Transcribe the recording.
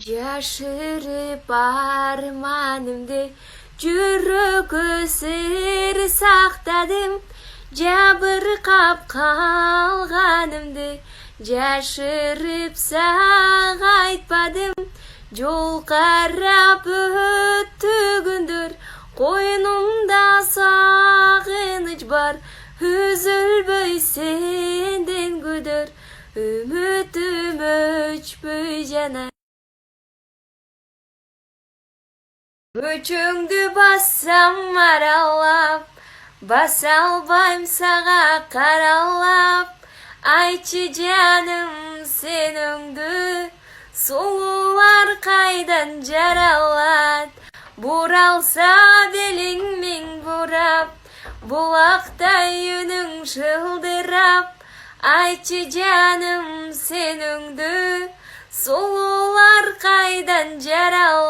Жашырып арманымды жүрөгкө сыр сактадым, жабыркап калганымды жашырып сага айтпадым. Жол карап өттү күндөр, койнумда сагыныч бар, үзүлбөй сенден күдөр, үмүтүм өчпөй жанар. Өчүңдү бассам аралап, баса албайм сага каралап. Айтчы жаным сен өңдү, сулуулар кайдан жаралат. Буралса белиң миң бурап, булактай үнүң шылдырап. Айтчы жаным сен өңдү, сулуулар кайдан жаралат.